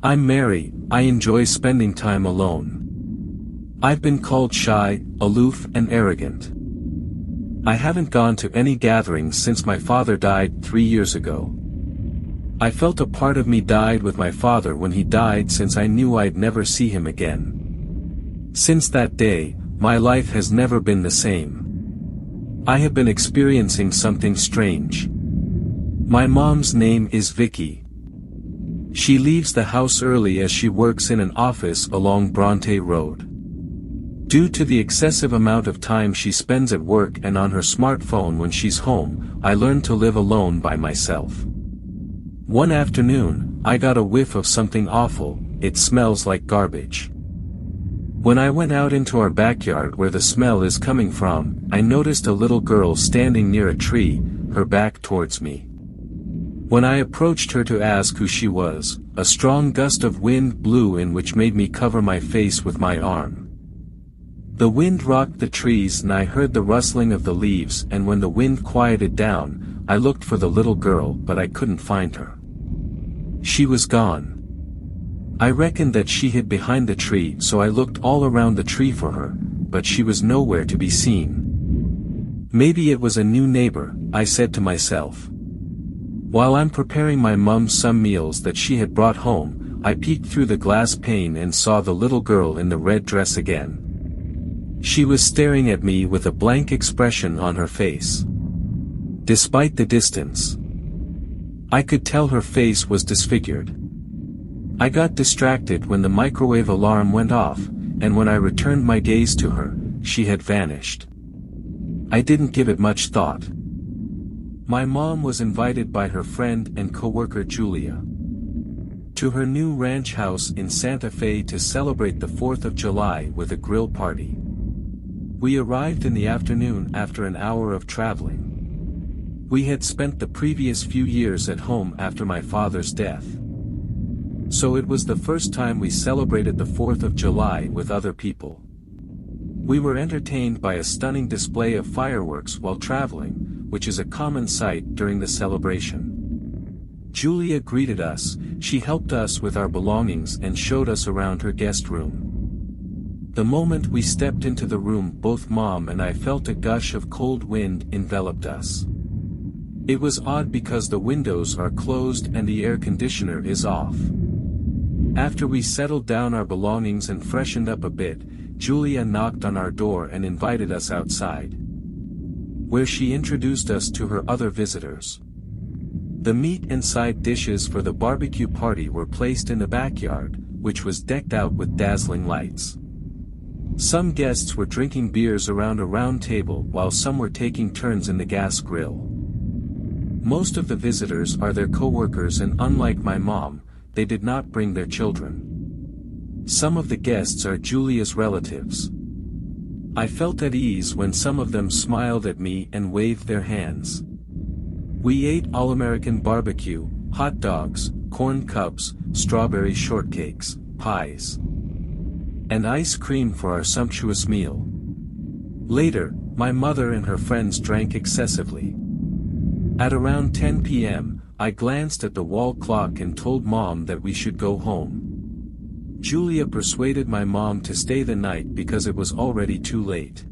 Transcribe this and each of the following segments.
I'm Mary, I enjoy spending time alone. I've been called shy, aloof and arrogant. I haven't gone to any gatherings since my father died 3 years ago. I felt a part of me died with my father when he died, since I knew I'd never see him again. Since that day, my life has never been the same. I have been experiencing something strange. My mom's name is Vicky. She leaves the house early as she works in an office along Bronte Road. Due to the excessive amount of time she spends at work and on her smartphone when she's home, I learned to live alone by myself. One afternoon, I got a whiff of something awful. It smells like garbage. When I went out into our backyard where the smell is coming from, I noticed a little girl standing near a tree, her back towards me. When I approached her to ask who she was, a strong gust of wind blew in, which made me cover my face with my arm. The wind rocked the trees and I heard the rustling of the leaves, and when the wind quieted down, I looked for the little girl, but I couldn't find her. She was gone. I reckoned that she hid behind the tree, so I looked all around the tree for her, but she was nowhere to be seen. Maybe it was a new neighbor, I said to myself. While I'm preparing my mum some meals that she had brought home, I peeked through the glass pane and saw the little girl in the red dress again. She was staring at me with a blank expression on her face. Despite the distance, I could tell her face was disfigured. I got distracted when the microwave alarm went off, and when I returned my gaze to her, she had vanished. I didn't give it much thought. My mom was invited by her friend and coworker Julia to her new ranch house in Santa Fe to celebrate the 4th of July with a grill party. We arrived in the afternoon after an hour of traveling. We had spent the previous few years at home after my father's death. So it was the first time we celebrated the 4th of July with other people. We were entertained by a stunning display of fireworks while traveling, which is a common sight during the celebration. Julia greeted us, she helped us with our belongings and showed us around her guest room. The moment we stepped into the room, both Mom and I felt a gush of cold wind enveloped us. It was odd because the windows are closed and the air conditioner is off. After we settled down our belongings and freshened up a bit, Julia knocked on our door and invited us outside, where she introduced us to her other visitors. The meat and side dishes for the barbecue party were placed in the backyard, which was decked out with dazzling lights. Some guests were drinking beers around a round table while some were taking turns in the gas grill. Most of the visitors are their co-workers, and unlike my mom, they did not bring their children. Some of the guests are Julia's relatives. I felt at ease when some of them smiled at me and waved their hands. We ate all-American barbecue, hot dogs, corn cups, strawberry shortcakes, pies, and ice cream for our sumptuous meal. Later, my mother and her friends drank excessively. At around 10 p.m., I glanced at the wall clock and told Mom that we should go home. Julia persuaded my mom to stay the night because it was already too late.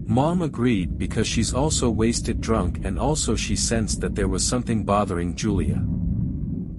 Mom agreed because she's also wasted drunk, and also she sensed that there was something bothering Julia.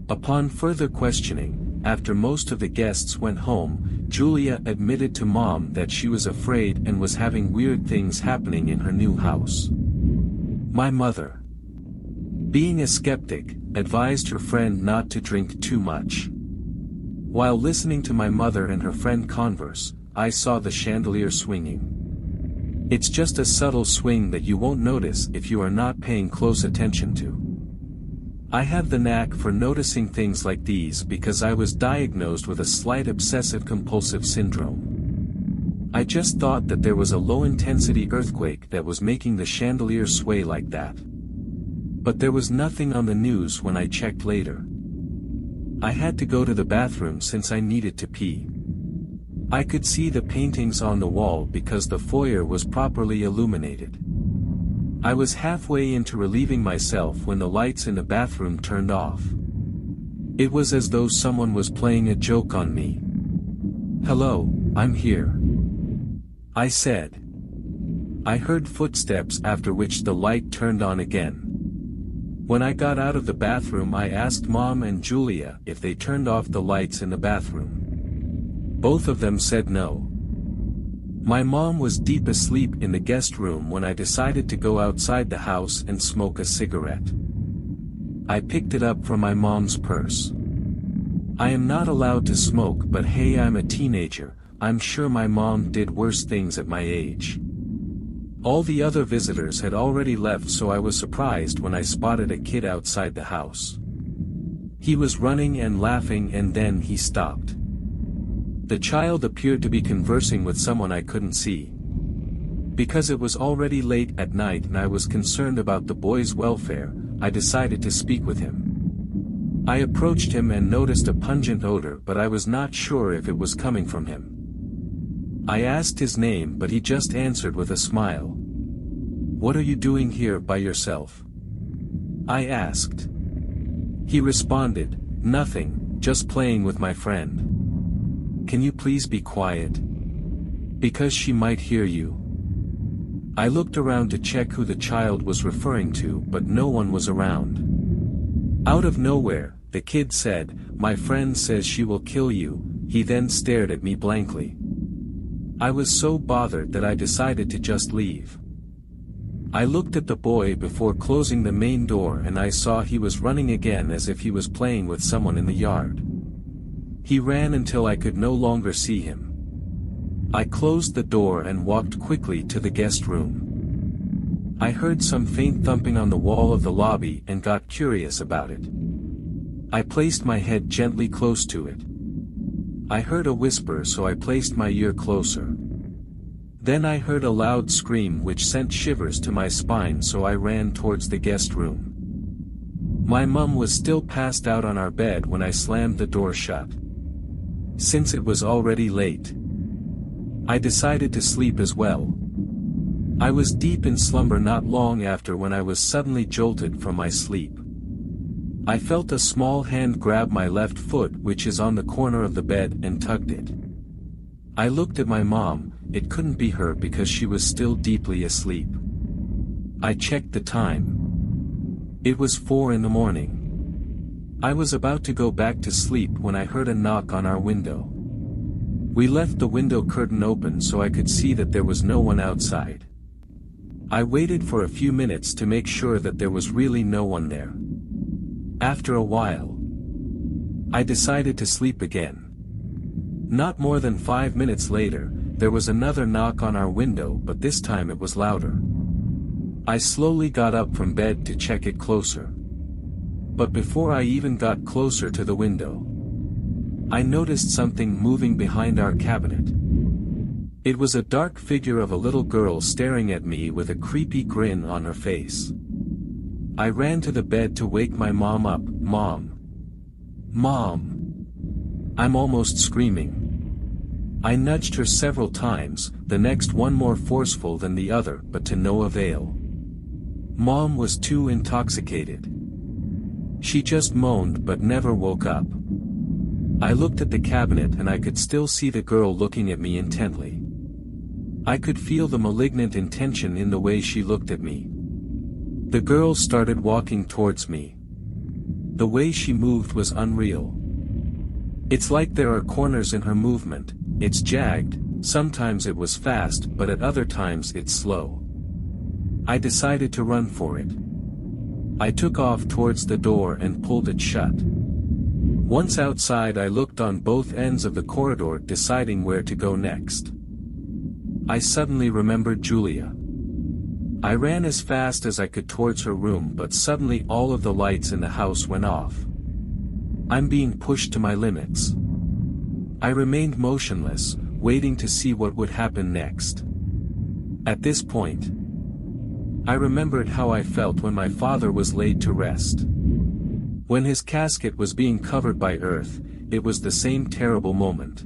Upon further questioning, after most of the guests went home, Julia admitted to Mom that she was afraid and was having weird things happening in her new house. My mother, being a skeptic, advised her friend not to drink too much. While listening to my mother and her friend converse, I saw the chandelier swinging. It's just a subtle swing that you won't notice if you are not paying close attention to. I have the knack for noticing things like these because I was diagnosed with a slight obsessive-compulsive syndrome. I just thought that there was a low-intensity earthquake that was making the chandelier sway like that. But there was nothing on the news when I checked later. I had to go to the bathroom since I needed to pee. I could see the paintings on the wall because the foyer was properly illuminated. I was halfway into relieving myself when the lights in the bathroom turned off. It was as though someone was playing a joke on me. "Hello, I'm here," I said. I heard footsteps, after which the light turned on again. When I got out of the bathroom, I asked Mom and Julia if they turned off the lights in the bathroom. Both of them said no. My mom was deep asleep in the guest room when I decided to go outside the house and smoke a cigarette. I picked it up from my mom's purse. I am not allowed to smoke, but hey, I'm a teenager. I'm sure my mom did worse things at my age. All the other visitors had already left, so I was surprised when I spotted a kid outside the house. He was running and laughing, and then he stopped. The child appeared to be conversing with someone I couldn't see. Because it was already late at night and I was concerned about the boy's welfare, I decided to speak with him. I approached him and noticed a pungent odor, but I was not sure if it was coming from him. I asked his name, but he just answered with a smile. "What are you doing here by yourself?" I asked. He responded, "Nothing, just playing with my friend." "Can you please be quiet? Because she might hear you." I looked around to check who the child was referring to, but no one was around. Out of nowhere, the kid said, "My friend says she will kill you." He then stared at me blankly. I was so bothered that I decided to just leave. I looked at the boy before closing the main door, and I saw he was running again as if he was playing with someone in the yard. He ran until I could no longer see him. I closed the door and walked quickly to the guest room. I heard some faint thumping on the wall of the lobby and got curious about it. I placed my head gently close to it. I heard a whisper, so I placed my ear closer. Then I heard a loud scream which sent shivers to my spine, so I ran towards the guest room. My mum was still passed out on our bed when I slammed the door shut. Since it was already late, I decided to sleep as well. I was deep in slumber not long after when I was suddenly jolted from my sleep. I felt a small hand grab my left foot, which is on the corner of the bed, and tugged it. I looked at my mom. It couldn't be her because she was still deeply asleep. I checked the time. It was 4 in the morning. I was about to go back to sleep when I heard a knock on our window. We left the window curtain open so I could see that there was no one outside. I waited for a few minutes to make sure that there was really no one there. After a while, I decided to sleep again. Not more than 5 minutes later, there was another knock on our window, but this time it was louder. I slowly got up from bed to check it closer. But before I even got closer to the window, I noticed something moving behind our cabinet. It was a dark figure of a little girl staring at me with a creepy grin on her face. I ran to the bed to wake my mom up. "Mom! Mom!" I'm almost screaming. I nudged her several times, the next one more forceful than the other, but to no avail. Mom was too intoxicated. She just moaned but never woke up. I looked at the cabinet and I could still see the girl looking at me intently. I could feel the malignant intention in the way she looked at me. The girl started walking towards me. The way she moved was unreal. It's like there are corners in her movement. It's jagged, sometimes it was fast, but at other times it's slow. I decided to run for it. I took off towards the door and pulled it shut. Once outside, I looked on both ends of the corridor, deciding where to go next. I suddenly remembered Julia. I ran as fast as I could towards her room, but suddenly all of the lights in the house went off. I'm being pushed to my limits. I remained motionless, waiting to see what would happen next. At this point, I remembered how I felt when my father was laid to rest. When his casket was being covered by earth, it was the same terrible moment.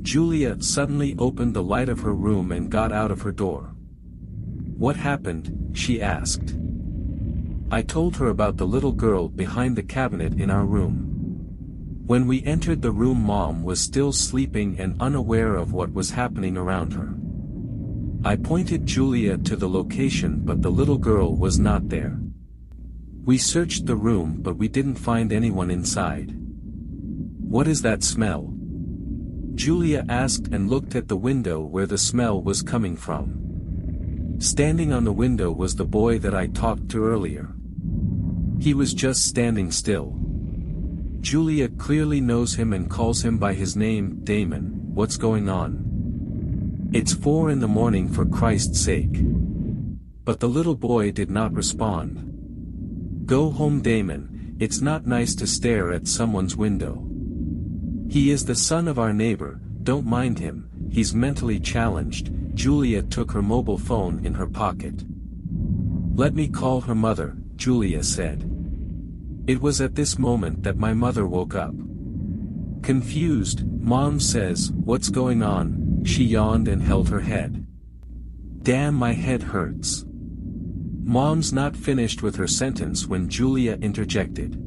Julia suddenly opened the light of her room and got out of her door. "What happened?" she asked. I told her about the little girl behind the cabinet in our room. When we entered the room, Mom was still sleeping and unaware of what was happening around her. I pointed Julia to the location, but the little girl was not there. We searched the room, but we didn't find anyone inside. "What is that smell?" Julia asked and looked at the window where the smell was coming from. Standing on the window was the boy that I talked to earlier. He was just standing still. Julia clearly knows him and calls him by his name, Damon. "What's going on?" "It's 4 in the morning, for Christ's sake." But the little boy did not respond. "Go home, Damon, it's not nice to stare at someone's window. He is the son of our neighbor, don't mind him, he's mentally challenged." Julia took her mobile phone in her pocket. "Let me call her mother," Julia said. It was at this moment that my mother woke up. Confused, "Mom says, what's going on?" She yawned and held her head. "Damn, my head hurts." Mom's not finished with her sentence when Julia interjected.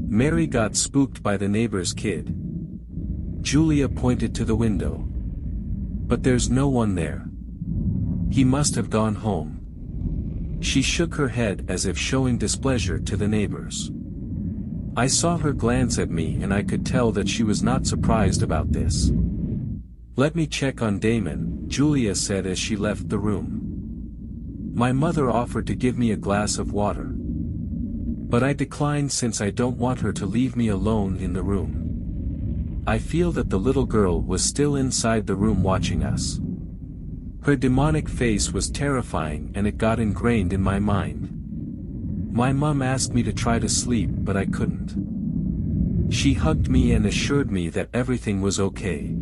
"Mary got spooked by the neighbor's kid." Julia pointed to the window. "But there's no one there. He must have gone home." She shook her head as if showing displeasure to the neighbors. I saw her glance at me and I could tell that she was not surprised about this. "Let me check on Damon," Julia said as she left the room. My mother offered to give me a glass of water. But I declined since I don't want her to leave me alone in the room. I feel that the little girl was still inside the room watching us. Her demonic face was terrifying and it got ingrained in my mind. My mom asked me to try to sleep, but I couldn't. She hugged me and assured me that everything was okay.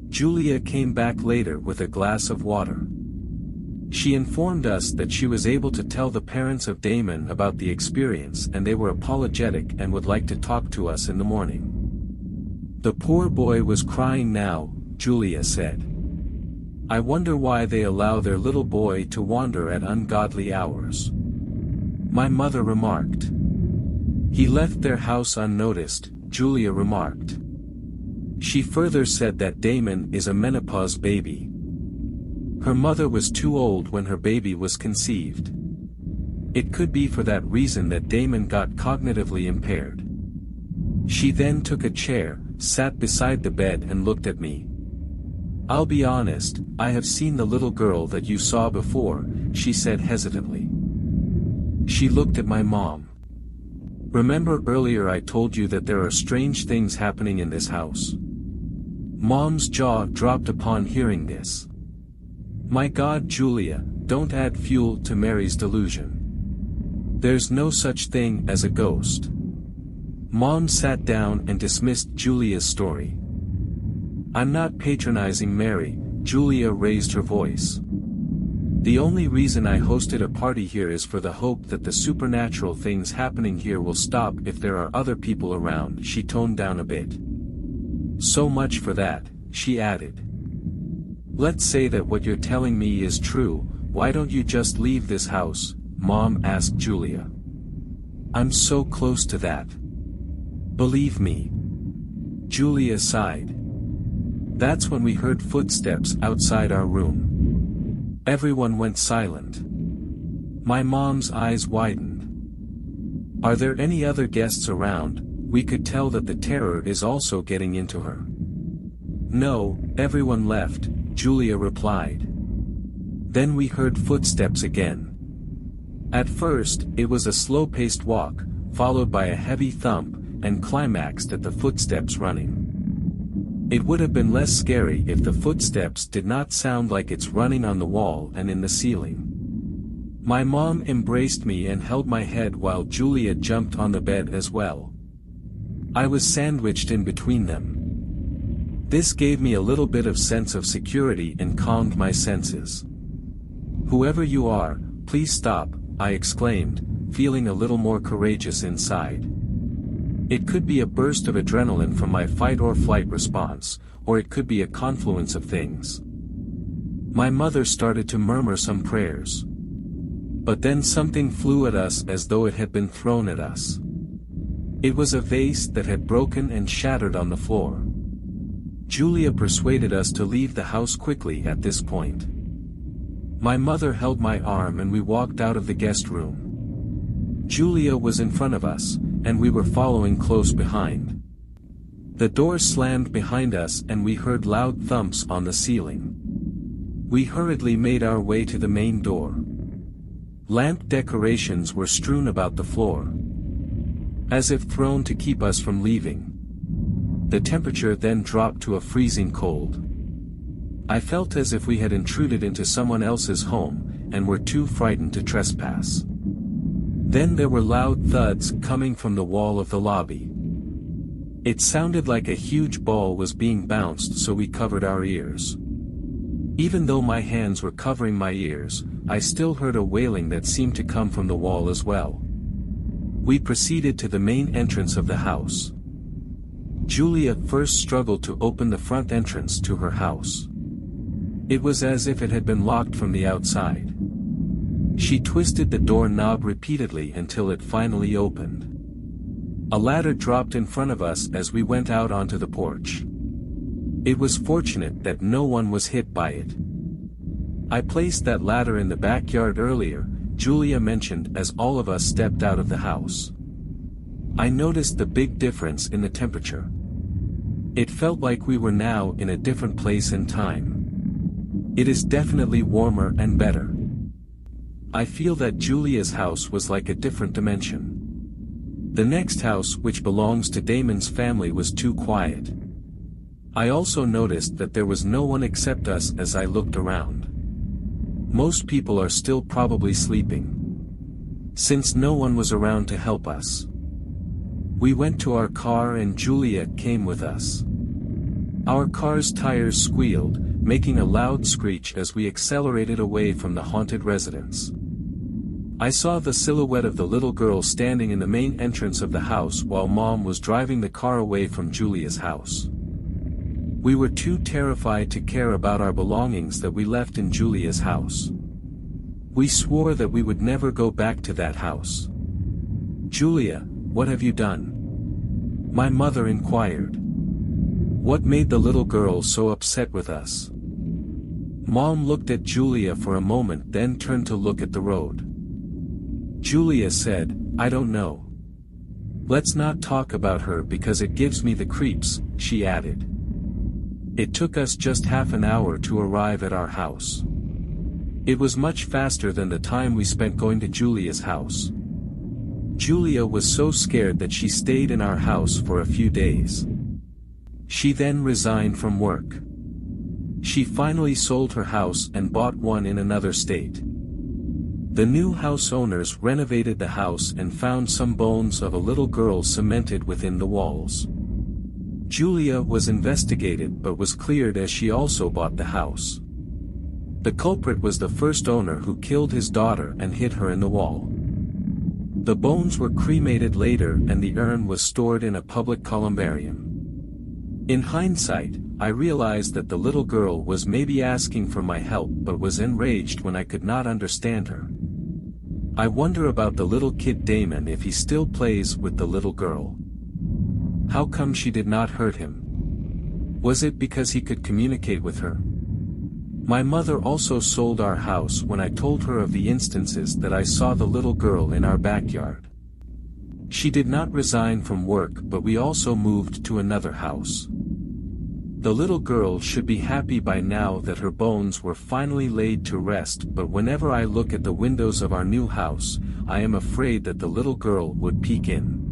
Julia came back later with a glass of water. She informed us that she was able to tell the parents of Damon about the experience and they were apologetic and would like to talk to us in the morning. "The poor boy was crying now," Julia said. "I wonder why they allow their little boy to wander at ungodly hours." My mother remarked. "He left their house unnoticed," Julia remarked. She further said that Damon is a menopause baby. Her mother was too old when her baby was conceived. It could be for that reason that Damon got cognitively impaired. She then took a chair, sat beside the bed and looked at me. "I'll be honest, I have seen the little girl that you saw before," she said hesitantly. She looked at my mom. "Remember earlier I told you that there are strange things happening in this house?" Mom's jaw dropped upon hearing this. "My God, Julia, don't add fuel to Mary's delusion. There's no such thing as a ghost." Mom sat down and dismissed Julia's story. "I'm not patronizing Mary," Julia raised her voice. "The only reason I hosted a party here is for the hope that the supernatural things happening here will stop if there are other people around." She toned down a bit. "So much for that," she added. "Let's say that what you're telling me is true, why don't you just leave this house?" Mom asked Julia. "I'm so close to that. Believe me." Julia sighed. That's when we heard footsteps outside our room. Everyone went silent. My mom's eyes widened. "Are there any other guests around?" We could tell that the terror is also getting into her. "No, everyone left," Julia replied. Then we heard footsteps again. At first, it was a slow-paced walk, followed by a heavy thump, and climaxed at the footsteps running. It would have been less scary if the footsteps did not sound like it's running on the wall and in the ceiling. My mom embraced me and held my head while Julia jumped on the bed as well. I was sandwiched in between them. This gave me a little bit of sense of security and calmed my senses. "Whoever you are, please stop," I exclaimed, feeling a little more courageous inside. It could be a burst of adrenaline from my fight-or-flight response, or it could be a confluence of things. My mother started to murmur some prayers. But then something flew at us as though it had been thrown at us. It was a vase that had broken and shattered on the floor. Julia persuaded us to leave the house quickly at this point. My mother held my arm and we walked out of the guest room. Julia was in front of us, and we were following close behind. The door slammed behind us and we heard loud thumps on the ceiling. We hurriedly made our way to the main door. Lamp decorations were strewn about the floor, as if thrown to keep us from leaving. The temperature then dropped to a freezing cold. I felt as if we had intruded into someone else's home, and were too frightened to trespass. Then there were loud thuds coming from the wall of the lobby. It sounded like a huge ball was being bounced, so we covered our ears. Even though my hands were covering my ears, I still heard a wailing that seemed to come from the wall as well. We proceeded to the main entrance of the house. Julia first struggled to open the front entrance to her house. It was as if it had been locked from the outside. She twisted the door knob repeatedly until it finally opened. A ladder dropped in front of us as we went out onto the porch. It was fortunate that no one was hit by it. I placed that ladder in the backyard earlier, Julia mentioned as all of us stepped out of the house. I noticed the big difference in the temperature. It felt like we were now in a different place and time. It is definitely warmer and better. I feel that Julia's house was like a different dimension. The next house, which belongs to Damon's family, was too quiet. I also noticed that there was no one except us as I looked around. Most people are still probably sleeping, since no one was around to help us. We went to our car and Julia came with us. Our car's tires squealed, making a loud screech as we accelerated away from the haunted residence. I saw the silhouette of the little girl standing in the main entrance of the house while Mom was driving the car away from Julia's house. We were too terrified to care about our belongings that we left in Julia's house. We swore that we would never go back to that house. "Julia, what have you done?" my mother inquired. "What made the little girl so upset with us?" Mom looked at Julia for a moment, then turned to look at the road. Julia said, "I don't know. Let's not talk about her because it gives me the creeps," she added. It took us just half an hour to arrive at our house. It was much faster than the time we spent going to Julia's house. Julia was so scared that she stayed in our house for a few days. She then resigned from work. She finally sold her house and bought one in another state. The new house owners renovated the house and found some bones of a little girl cemented within the walls. Julia was investigated but was cleared as she also bought the house. The culprit was the first owner who killed his daughter and hid her in the wall. The bones were cremated later and the urn was stored in a public columbarium. In hindsight, I realized that the little girl was maybe asking for my help but was enraged when I could not understand her. I wonder about the little kid Damon, if he still plays with the little girl. How come she did not hurt him? Was it because he could communicate with her? My mother also sold our house when I told her of the instances that I saw the little girl in our backyard. She did not resign from work, but we also moved to another house. The little girl should be happy by now that her bones were finally laid to rest, but whenever I look at the windows of our new house, I am afraid that the little girl would peek in.